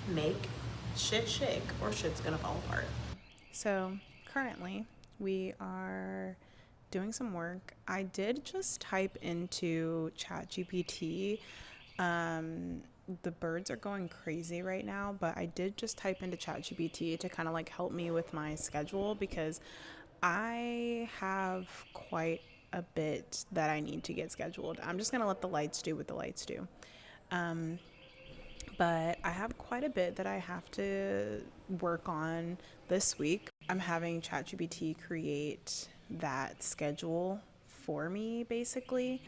make shit shake or shit's gonna fall apart. So currently we are doing some work. I did just type into ChatGPT. The birds are going crazy right now, but I did just type into ChatGPT to kind of like help me with my schedule because I have quite a bit that I need to get scheduled. I'm just gonna let the lights do what the lights do. But I have quite a bit that I have to work on this week. I'm having ChatGPT create that schedule for me, basically.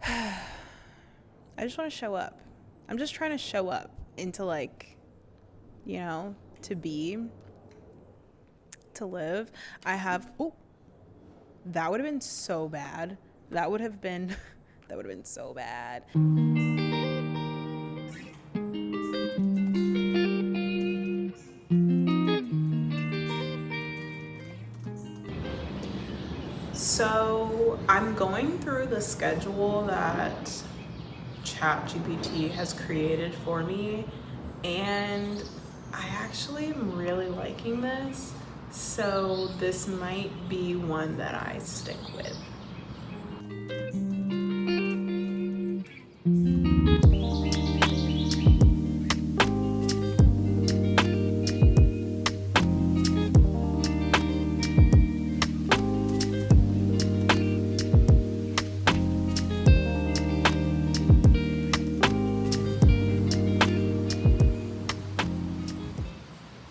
I just want to show up. I'm just trying to show up into, like, to be, to live. I have, oh, that would have been so bad. That would have been, that would have been so bad. So I'm going through the schedule that ChatGPT has created for me, and I actually am really liking this. So this might be one that I stick with.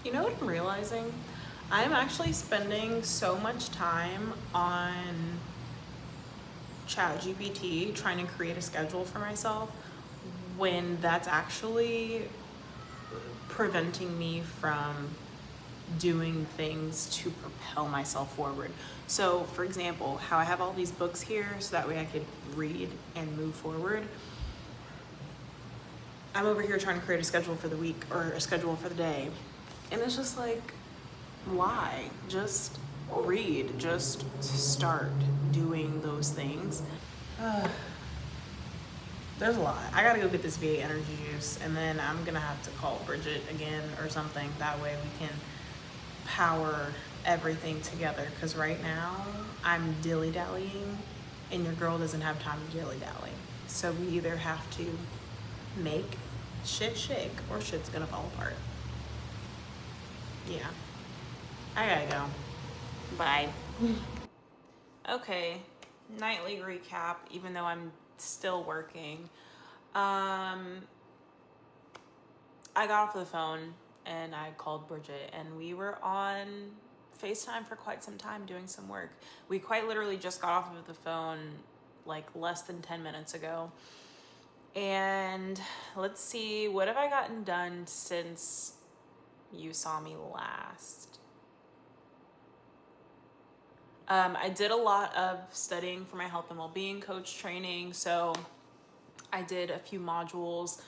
You know what I'm realizing? I'm actually spending so much time on ChatGPT trying to create a schedule for myself when that's actually preventing me from doing things to propel myself forward. So, for example, how I have all these books here so that way I could read and move forward. I'm over here trying to create a schedule for the week or a schedule for the day. And it's just like, why? Just read, just start doing those things. There's a lot. I gotta go get this VA energy juice, and then I'm gonna have to call Bridget again or something. That way we can power everything together. Because right now I'm dilly-dallying, and your girl doesn't have time to dilly-dally. So we either have to make shit shake or shit's gonna fall apart. Yeah. I gotta go. Bye. Okay, nightly recap, even though I'm still working. I got off the phone and I called Bridget, and we were on FaceTime for quite some time doing some work. We quite literally just got off of the phone like less than 10 minutes ago. And let's see, what have I gotten done since you saw me last? I did a lot of studying for my health and well-being coach training. So I did a few modules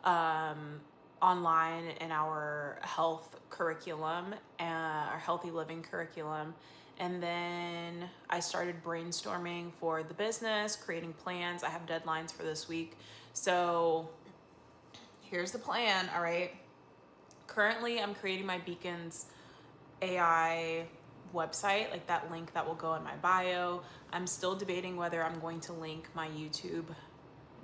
online in our health curriculum, our healthy living curriculum. And then I started brainstorming for the business, creating plans. I have deadlines for this week. So here's the plan, all right? Currently, I'm creating my Beacons AI website, like that link that will go in my bio. I'm still debating whether I'm going to link my YouTube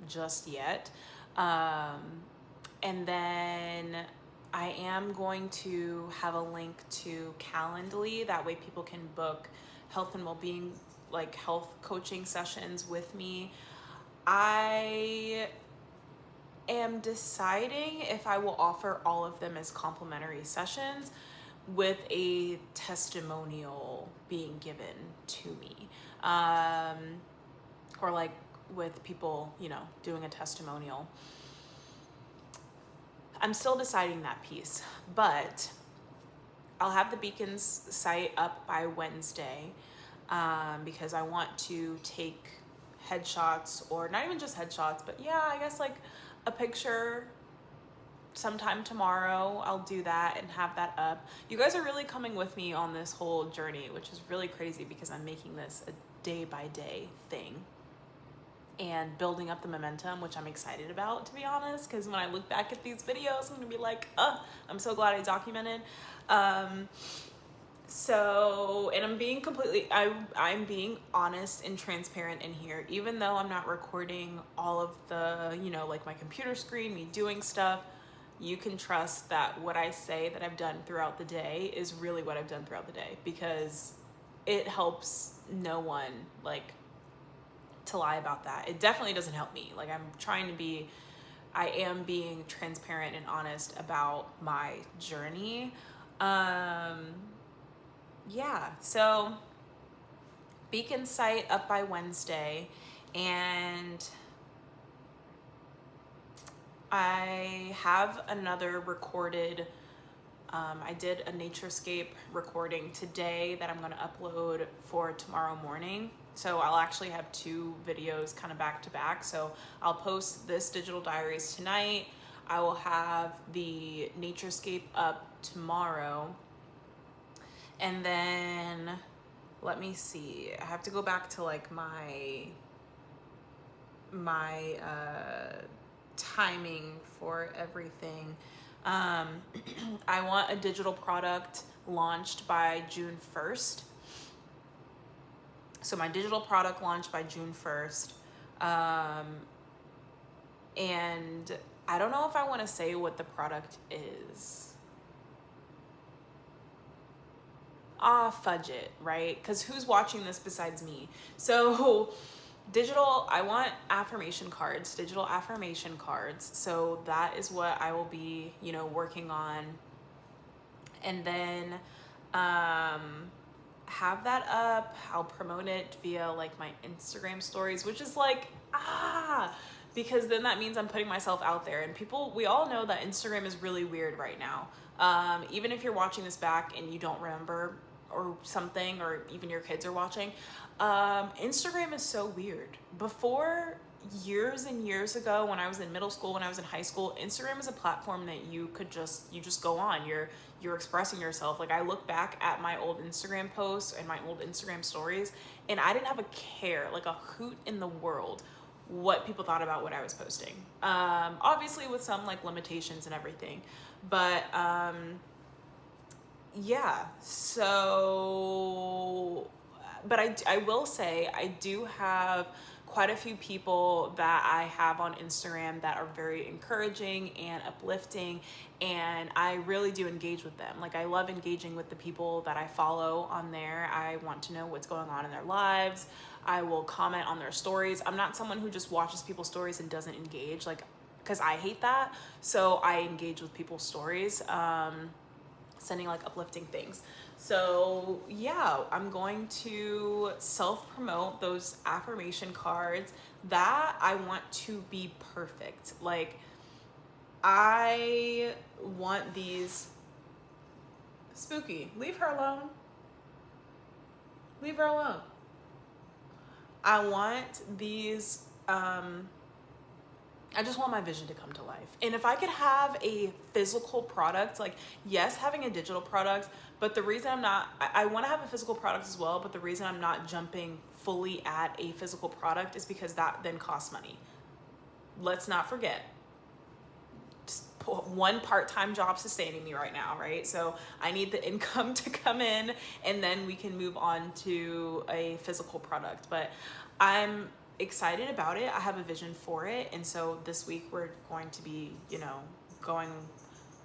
just yet. And then I am going to have a link to Calendly. That way people can book health and well-being, like health coaching sessions with me. I am deciding if I will offer all of them as complimentary sessions with a testimonial being given to me. Or like with people, doing a testimonial. I'm still deciding that piece, but I'll have the Beacons site up by Wednesday because I want to take headshots, or not even just headshots, but yeah, I guess like a picture sometime tomorrow. I'll do that and have that up. You guys are really coming with me on this whole journey, which is really crazy because I'm making this a day by day thing. and building up the momentum, which I'm excited about, to be honest, because when I look back at these videos, I'm gonna be like, I'm so glad I documented. So, and I'm being I'm being honest and transparent in here, even though I'm not recording all of the, like my computer screen, me doing stuff. You can trust that what I say that I've done throughout the day is really what I've done throughout the day, because it helps no one, like, to lie about that. It definitely doesn't help me. Like, I am being transparent and honest about my journey. Yeah, so Beacon site up by Wednesday, and I have another recorded, I did a naturescape recording today that I'm going to upload for tomorrow morning. So I'll actually have 2 videos kind of back to back. So I'll post this digital diaries tonight. I will have the naturescape up tomorrow. And then, let me see, I have to go back to like my timing for everything. I want a digital product launched by June 1st. So my digital product launched by June 1st. And I don't know if I want to say what the product is. Fudge it, right? Because who's watching this besides me? So I want affirmation cards, digital affirmation cards. So that is what I will be, working on. And then have that up. I'll promote it via like my Instagram stories, which is like, because then that means I'm putting myself out there, and we all know that Instagram is really weird right now. Even if you're watching this back and you don't remember or something, or even your kids are watching, Instagram is so weird. Before, years and years ago, when I was in middle school, when I was in high school, Instagram is a platform that you just go on. You're expressing yourself. Like, I look back at my old Instagram posts and my old Instagram stories, and I didn't have a care, like a hoot in the world, what people thought about what I was posting. Obviously with some like limitations and everything, but yeah, so, but I will say I do have quite a few people that I have on Instagram that are very encouraging and uplifting, and I really do engage with them. Like, I love engaging with the people that I follow on there. I want to know what's going on in their lives. I will comment on their stories. I'm not someone who just watches people's stories and doesn't engage, like, because I hate that. So I engage with people's stories, sending like uplifting things. So yeah, I'm going to self-promote those affirmation cards that I want to be perfect. Like, I want these. Spooky, leave her alone. Leave her alone. I want these, I just want my vision to come to life. And if I could have a physical product, like, yes, having a digital product, but the reason I want to have a physical product as well, but the reason I'm not jumping fully at a physical product is because that then costs money. Let's not forget, just one part-time job sustaining me right now, right? So I need the income to come in, and then we can move on to a physical product. But I'm excited about it. I have a vision for it, and so this week we're going to be, going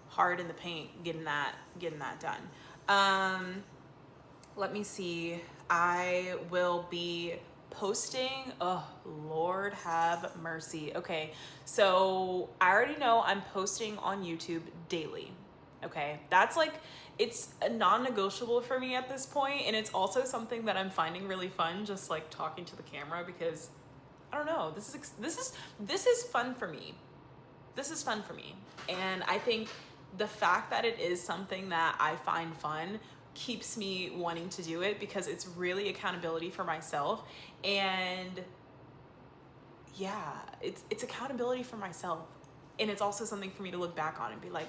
hard in the paint, getting that done. Let me see. I will be posting. Oh, Lord have mercy. Okay, so I already know I'm posting on YouTube daily. Okay, that's like, it's a non-negotiable for me at this point, and it's also something that I'm finding really fun, just like talking to the camera, because I don't know, this is fun for me. This is fun for me, and I think the fact that it is something that I find fun keeps me wanting to do it, because it's really accountability for myself. And yeah, it's accountability for myself, and it's also something for me to look back on and be like,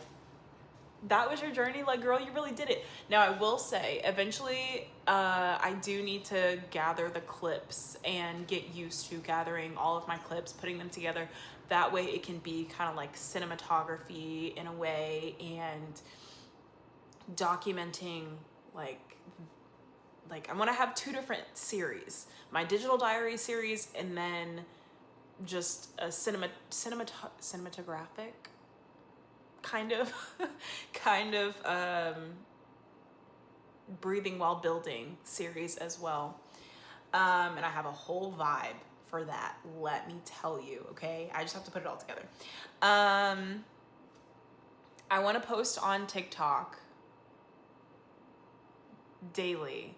That was your journey? Like, girl, you really did it. Now, I will say, eventually, I do need to gather the clips and get used to gathering all of my clips, putting them together. That way it can be kind of like cinematography in a way, and documenting like I want to have two different series, my digital diary series, and then just a cinematographic kind of kind of breathing while building series as well. And I have a whole vibe for that, let me tell you. Okay, I just have to put it all together. I want to post on TikTok daily,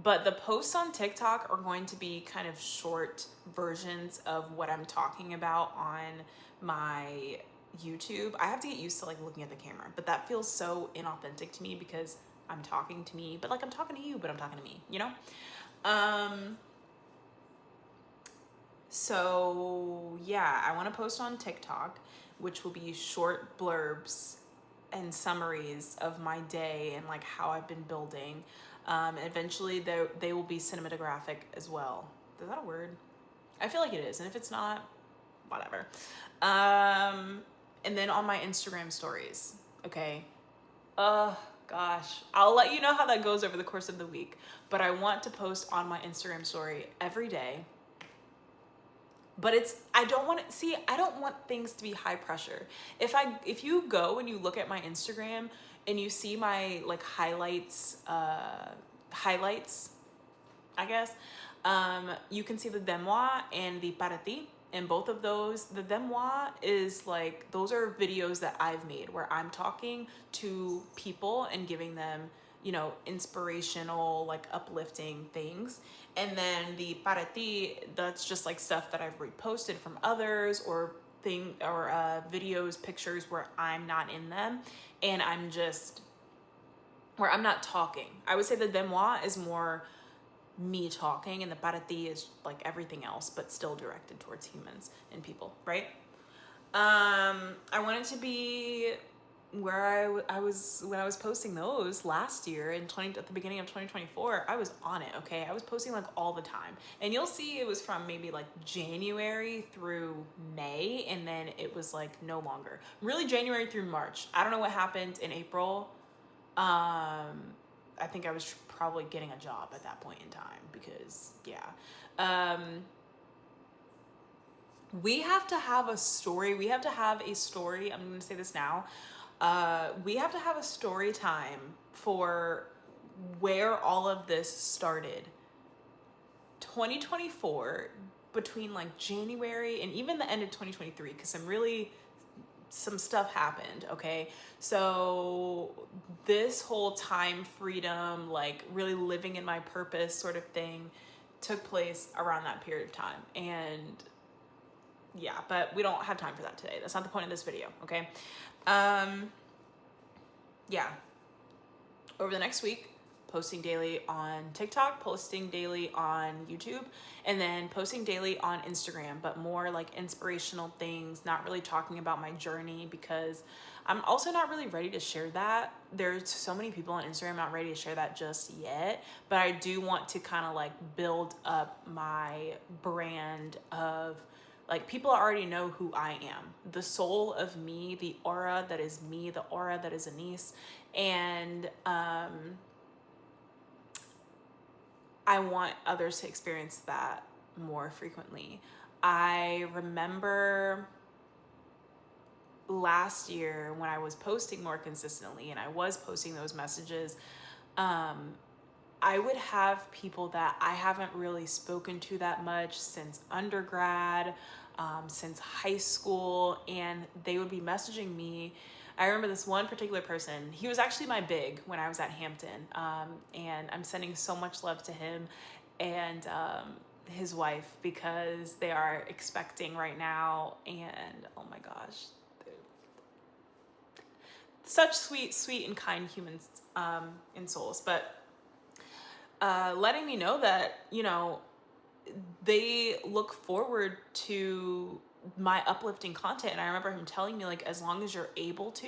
but the posts on TikTok are going to be kind of short versions of what I'm talking about on my YouTube. I have to get used to like looking at the camera, but that feels so inauthentic to me because I'm talking to me, but like I'm talking to you, but I'm talking to me, you know? So yeah, I want to post on TikTok, which will be short blurbs and summaries of my day and like how I've been building. And eventually they will be cinematographic as well. Is that a word? I feel like it is. And if it's not, whatever. And then on my Instagram stories, okay? Gosh, I'll let you know how that goes over the course of the week. But I want to post on my Instagram story every day. But I don't want things to be high pressure. If you go and you look at my Instagram and you see my like highlights, I guess, you can see the demois and the para ti. And both of those, the demois is like, those are videos that I've made where I'm talking to people and giving them, you know, inspirational, like uplifting things. And then the para ti, that's just like stuff that I've reposted from others, or videos, pictures where I'm not in them and where I'm not talking. I would say the demois is more me talking, and the para ti is like everything else, but still directed towards humans and people, right? I wanted to be where I was when I was posting those last year at the beginning of 2024. I was on it, okay? I was posting like all the time, and you'll see it was from maybe like January through May, and then it was like no longer. Really, January through March. I don't know what happened in April. I think I was probably getting a job at that point in time because, yeah. We have to have a story. We have to have a story. I'm going to say this now. We have to have a story time for where all of this started. 2024, between like January and even the end of 2023, because some stuff happened, okay? So this whole time freedom, like really living in my purpose sort of thing, took place around that period of time. And yeah, but we don't have time for that today. That's not the point of this video, okay? Yeah. Over the next week, posting daily on TikTok, posting daily on YouTube, and then posting daily on Instagram, but more like inspirational things, not really talking about my journey because I'm also not really ready to share that. There's so many people on Instagram not ready to share that just yet, but I do want to kind of like build up my brand of like, people already know who I am, the soul of me, the aura that is me, the aura that is Anise. And I want others to experience that more frequently. I remember last year when I was posting more consistently and I was posting those messages, I would have people that I haven't really spoken to that much since undergrad, since high school, and they would be messaging me. I remember this one particular person. He was actually my big when I was at Hampton, and I'm sending so much love to him and his wife because they are expecting right now, and oh my gosh, they're such sweet and kind humans and souls. But letting me know that, you know, they look forward to my uplifting content. And I remember him telling me, like, as long as you're able to,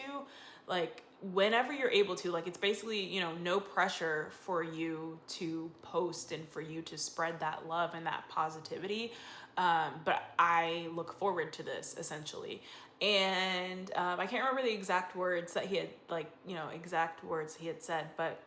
like whenever you're able to, like, it's basically, you know, no pressure for you to post and for you to spread that love and that positivity. But I look forward to this, essentially. And I can't remember the exact words that he had, like, you know, exact words he had said, but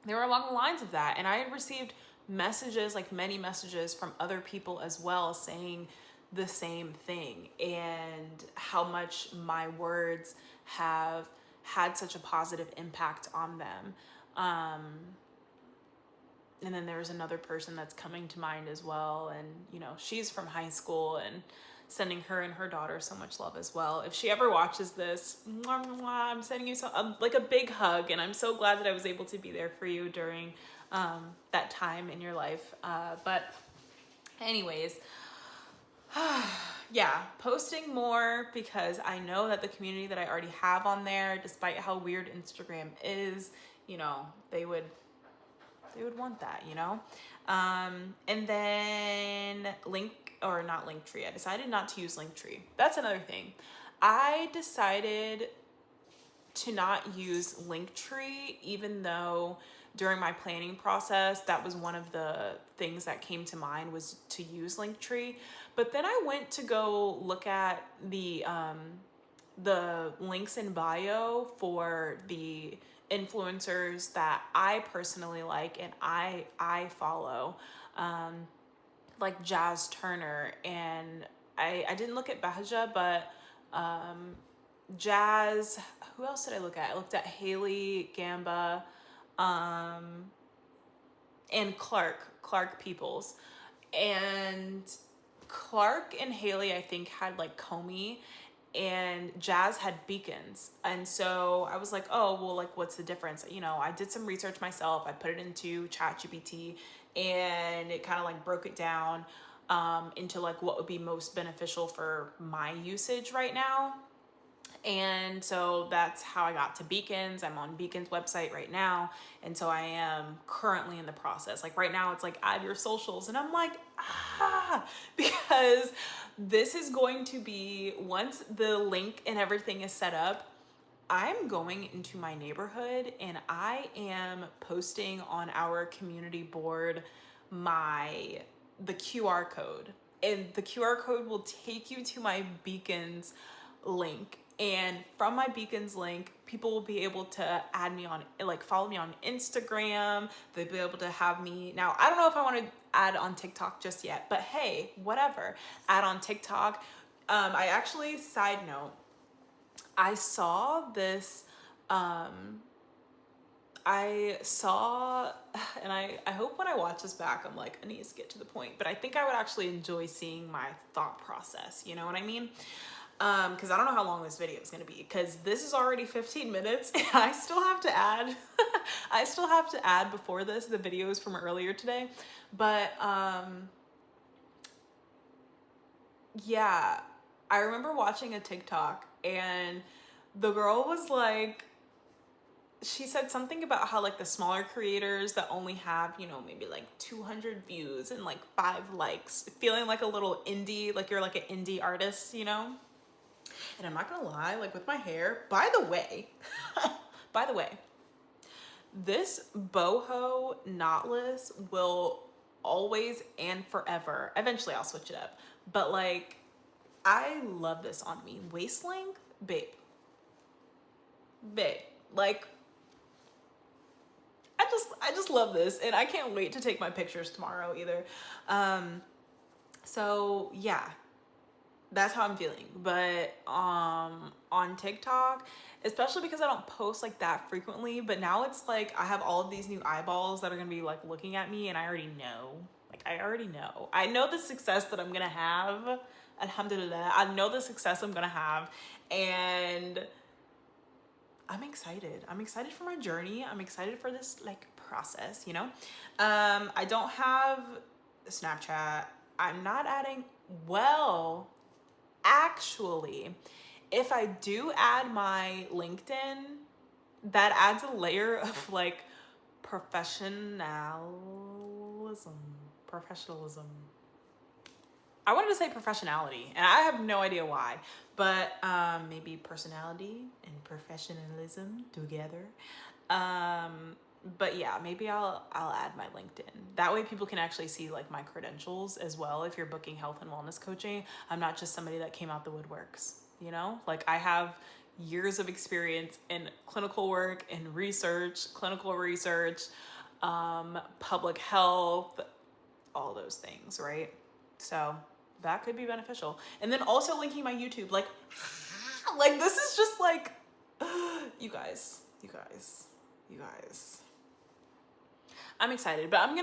they were along the lines of that. And I had received messages, like many messages from other people as well, saying the same thing, and how much my words have had such a positive impact on them. And then there's another person that's coming to mind as well. And, you know, she's from high school, and sending her and her daughter so much love as well. If she ever watches this, mwah, mwah, I'm sending you like a big hug. And I'm so glad that I was able to be there for you during that time in your life. But anyways, yeah, posting more, because I know that the community that I already have on there, despite how weird Instagram is, you know, they would want that, you know? And then not Linktree. I decided not to use Linktree. That's another thing. I decided to not use Linktree, even though during my planning process, that was one of the things that came to mind, was to use Linktree. But then I went to go look at the links in bio for the influencers that I personally like and I follow, like Jazz Turner, and I didn't look at Bahja, but Jazz, who else did I look at? I looked at Haley Gamba, and Clark Peoples. And Clark and Haley, I think, had like Comey, and Jazz had beacons. And so I was like, oh, well, like, what's the difference? You know, I did some research myself. I put it into ChatGPT, and it kind of like broke it down into like what would be most beneficial for my usage right now. And so that's how I got to Beacons. I'm on Beacons website right now. And so I am currently in the process. Like right now it's like add your socials. And I'm like, because this is going to be, once the link and everything is set up, I'm going into my neighborhood and I am posting on our community board the QR code. And the QR code will take you to my Beacons link. And from my Beacons link, people will be able to add me on, like follow me on Instagram. They'll be able to have me. Now, I don't know if I want to add on TikTok just yet, but hey, whatever. Add on TikTok. I actually, side note, I saw this, and I hope when I watch this back, I'm like, Anise, get to the point. But I think I would actually enjoy seeing my thought process. You know what I mean? Because I don't know how long this video is going to be, because this is already 15 minutes and I still have to add, before this, the videos from earlier today. But, yeah, I remember watching a TikTok and the girl was like, she said something about how like the smaller creators that only have, you know, maybe like 200 views and like 5 likes, feeling like a little indie, like you're like an indie artist, you know? And I'm not gonna lie, like with my hair, by the way, this boho knotless will always and forever, eventually I'll switch it up, but like, I love this on me. Waist length, babe, like, I just love this, and I can't wait to take my pictures tomorrow either. So yeah, that's how I'm feeling. But on TikTok, especially because I don't post like that frequently, but now it's like I have all of these new eyeballs that are gonna be like looking at me, and I already know. I know the success that I'm gonna have. Alhamdulillah, I know the success I'm gonna have, and I'm excited. I'm excited for my journey. I'm excited for this like process, you know? I don't have Snapchat. I'm not adding, well, actually, if I do add my LinkedIn, that adds a layer of like professionalism. I wanted to say professionality, and I have no idea why, but maybe personality and professionalism together. But yeah, maybe I'll add my LinkedIn. That way people can actually see like my credentials as well. If you're booking health and wellness coaching, I'm not just somebody that came out the woodworks, you know? Like I have years of experience in clinical work, in research, clinical research, public health, all those things, right? So that could be beneficial. And then also linking my YouTube, like this is just like, you guys. I'm excited, but I'm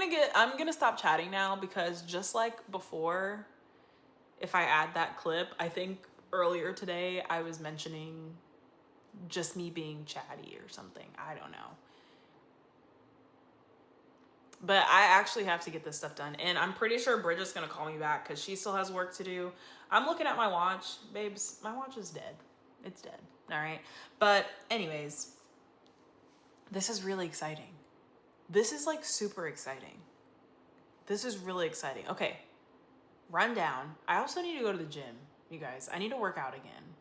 gonna stop chatting now, because just like before, if I add that clip, I think earlier today I was mentioning just me being chatty or something. I don't know. But I actually have to get this stuff done. And I'm pretty sure Bridget's gonna call me back because she still has work to do. I'm looking at my watch. Babes, my watch is dead. It's dead. All right. But anyways, this is really exciting. This is like super exciting. This is really exciting. Okay. Rundown. I also need to go to the gym, you guys. I need to work out again.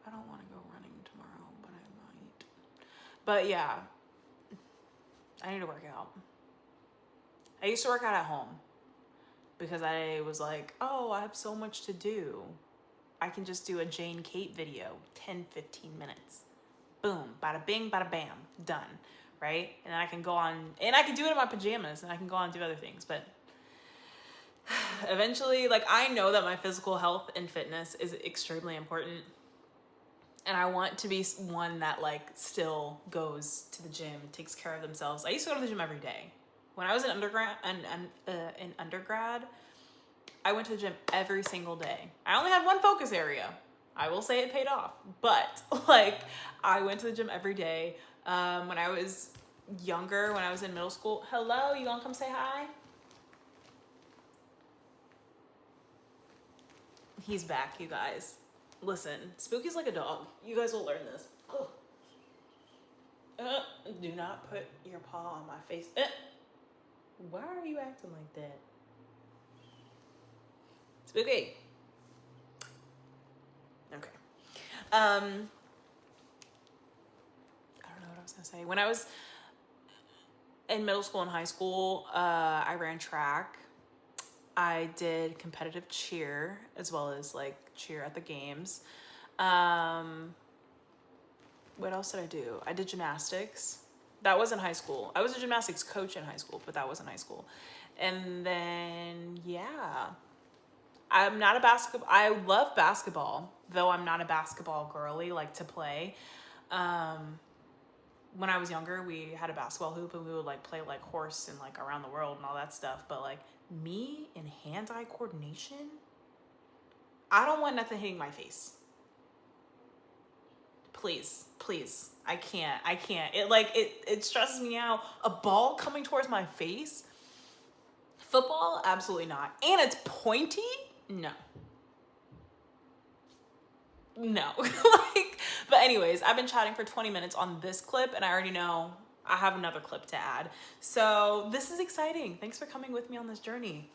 I don't want to go running tomorrow, but I might. But yeah, I need to work out. I used to work out at home because I was like, oh, I have so much to do. I can just do a Jane Kate video, 10, 15 minutes. Boom, bada bing, bada bam, done, right? And then I can go on, and I can do it in my pajamas, and I can go on and do other things. But eventually, like, I know that my physical health and fitness is extremely important. And I want to be one that like still goes to the gym, takes care of themselves. I used to go to the gym every day. When I was in undergrad, I went to the gym every single day. I only had one focus area. I will say it paid off, but like I went to the gym every day. When I was younger, when I was in middle school. Hello, you wanna come say hi? He's back, you guys. Listen, Spooky's like a dog. You guys will learn this. Do not put your paw on my face. Why are you acting like that? Spooky. Okay. I don't know what I was gonna say. When I was in middle school and high school, I ran track. I did competitive cheer as well as like cheer at the games. What else did I do? I did gymnastics. That was in high school. I was a gymnastics coach in high school, but that was in high school. And then, yeah, I'm not a basketball. I love basketball, though I'm not a basketball girly, like to play. When I was younger, we had a basketball hoop and we would like play like horse and like around the world and all that stuff. But like me and hand-eye coordination, I don't want nothing hitting my face. Please. I can't. It stresses me out. A ball coming towards my face. Football, absolutely not. And it's pointy? No. But anyways, I've been chatting for 20 minutes on this clip and I already know I have another clip to add. So this is exciting. Thanks for coming with me on this journey.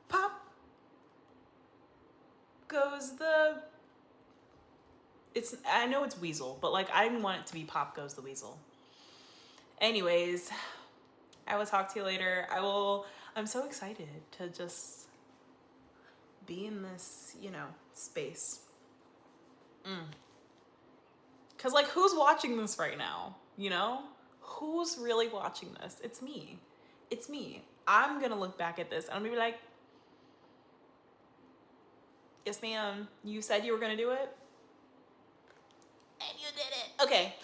Pop goes the... I know it's Weasel, but like I didn't want it to be Pop Goes the Weasel. Anyways, I will talk to you later. I'm so excited to just be in this, space. Cause like who's watching this right now? Who's really watching this? It's me. I'm gonna look back at this and I'm gonna be like, yes ma'am, you said you were gonna do it? And you did it. Okay.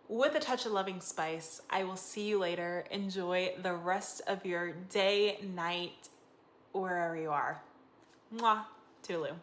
With a touch of loving spice, I will see you later. Enjoy the rest of your day, night, wherever you are. Mwah. Toodaloo.